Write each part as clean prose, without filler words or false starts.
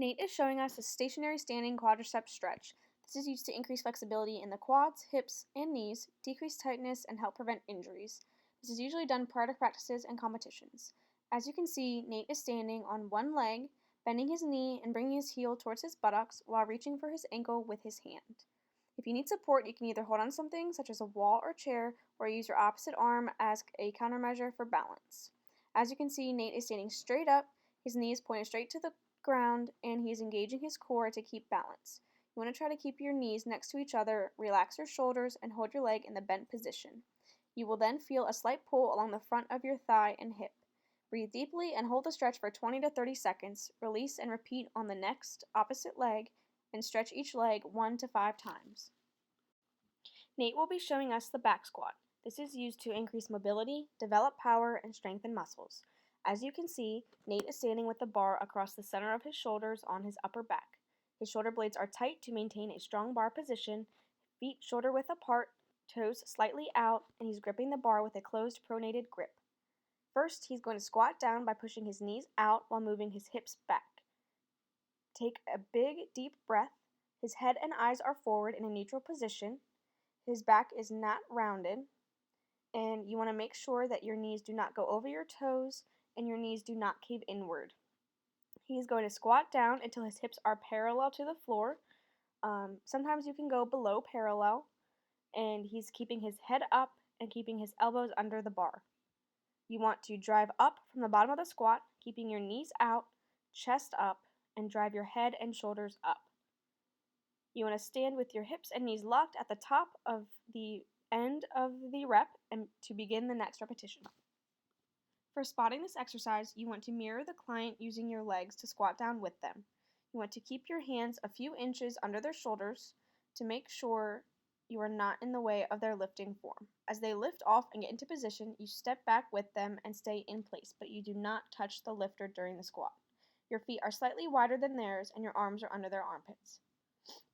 Nate is showing us a stationary standing quadricep stretch. This is used to increase flexibility in the quads, hips, and knees, decrease tightness, and help prevent injuries. This is usually done prior to practices and competitions. As you can see, Nate is standing on one leg, bending his knee and bringing his heel towards his buttocks while reaching for his ankle with his hand. If you need support, you can either hold on to something such as a wall or chair, or use your opposite arm as a countermeasure for balance. As you can see, Nate is standing straight up, his knees pointed straight to the ground, and he's engaging his core to keep balance. You want to try to keep your knees next to each other, relax your shoulders, and hold your leg in the bent position. You will then feel a slight pull along the front of your thigh and hip. Breathe deeply and hold the stretch for 20 to 30 seconds. Release and repeat on the next opposite leg, and stretch each leg 1 to 5 times. Nate will be showing us the back squat. This is used to increase mobility, develop power, and strengthen muscles. As you can see, Nate is standing with the bar across the center of his shoulders on his upper back. His shoulder blades are tight to maintain a strong bar position, feet shoulder width apart, toes slightly out, and he's gripping the bar with a closed pronated grip. First, he's going to squat down by pushing his knees out while moving his hips back. Take a big, deep breath. His head and eyes are forward in a neutral position. His back is not rounded, and you want to make sure that your knees do not go over your toes and your knees do not cave inward. He is going to squat down until his hips are parallel to the floor. Sometimes you can go below parallel, and he's keeping his head up and keeping his elbows under the bar. You want to drive up from the bottom of the squat, keeping your knees out, chest up, and drive your head and shoulders up. You want to stand with your hips and knees locked at the top of the end of the rep and to begin the next repetition. For spotting this exercise, you want to mirror the client using your legs to squat down with them. You want to keep your hands a few inches under their shoulders to make sure you are not in the way of their lifting form. As they lift off and get into position, you step back with them and stay in place, but you do not touch the lifter during the squat. Your feet are slightly wider than theirs and your arms are under their armpits.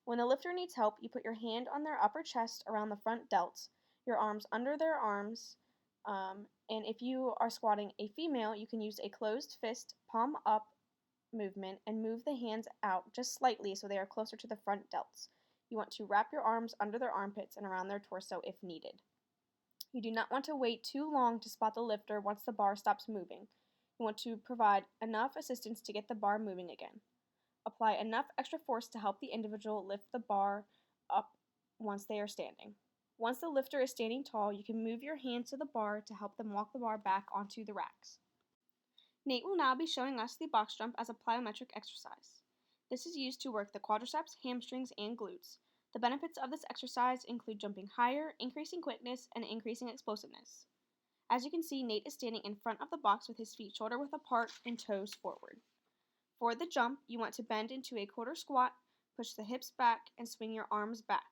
When the lifter needs help, you put your hand on their upper chest around the front delts, your arms under their arms, and if you are squatting a female, you can use a closed fist, palm up movement and move the hands out just slightly so they are closer to the front delts. You want to wrap your arms under their armpits and around their torso if needed. You do not want to wait too long to spot the lifter once the bar stops moving. You want to provide enough assistance to get the bar moving again. Apply enough extra force to help the individual lift the bar up once they are standing. Once the lifter is standing tall, you can move your hands to the bar to help them walk the bar back onto the racks. Nate will now be showing us the box jump as a plyometric exercise. This is used to work the quadriceps, hamstrings, and glutes. The benefits of this exercise include jumping higher, increasing quickness, and increasing explosiveness. As you can see, Nate is standing in front of the box with his feet shoulder width apart and toes forward. For the jump, you want to bend into a quarter squat, push the hips back, and swing your arms back.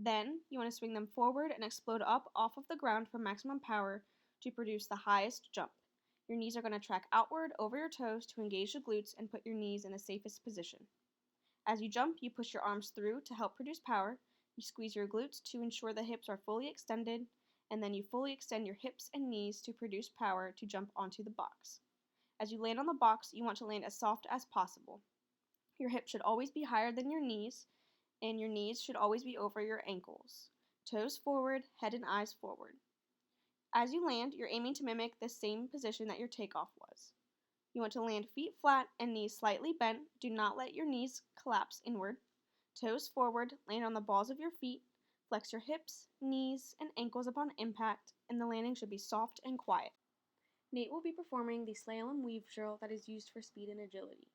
Then, you want to swing them forward and explode up off of the ground for maximum power to produce the highest jump. Your knees are going to track outward over your toes to engage the glutes and put your knees in the safest position. As you jump, you push your arms through to help produce power. You squeeze your glutes to ensure the hips are fully extended, and then you fully extend your hips and knees to produce power to jump onto the box. As you land on the box, you want to land as soft as possible. Your hips should always be higher than your knees, and your knees should always be over your ankles. Toes forward, head and eyes forward. As you land, you're aiming to mimic the same position that your takeoff was. You want to land feet flat and knees slightly bent. Do not let your knees collapse inward. Toes forward, land on the balls of your feet. Flex your hips, knees, and ankles upon impact, and the landing should be soft and quiet. Nate will be performing the slalom weave drill that is used for speed and agility.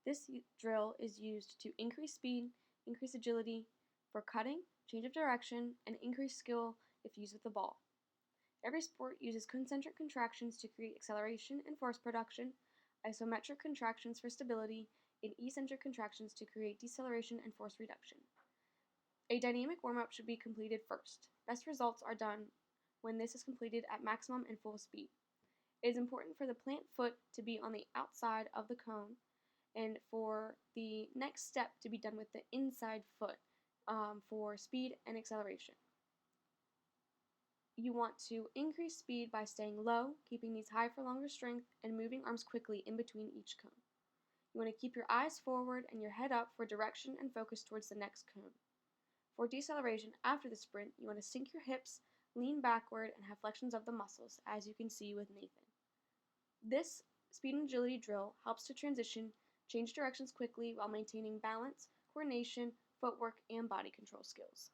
This drill is used to increase speed, increase agility, for cutting, change of direction, and increase skill if used with the ball. Every sport uses concentric contractions to create acceleration and force production, isometric contractions for stability, and eccentric contractions to create deceleration and force reduction. A dynamic warm-up should be completed first. Best results are done when this is completed at maximum and full speed. It is important for the plant foot to be on the outside of the cone and for the next step to be done with the inside foot for speed and acceleration. You want to increase speed by staying low, keeping knees high for longer strength, and moving arms quickly in between each cone. You want to keep your eyes forward and your head up for direction and focus towards the next cone. For deceleration after the sprint, you want to sink your hips, lean backward, and have flexions of the muscles, as you can see with Nathan. This speed and agility drill helps to change directions quickly while maintaining balance, coordination, footwork, and body control skills.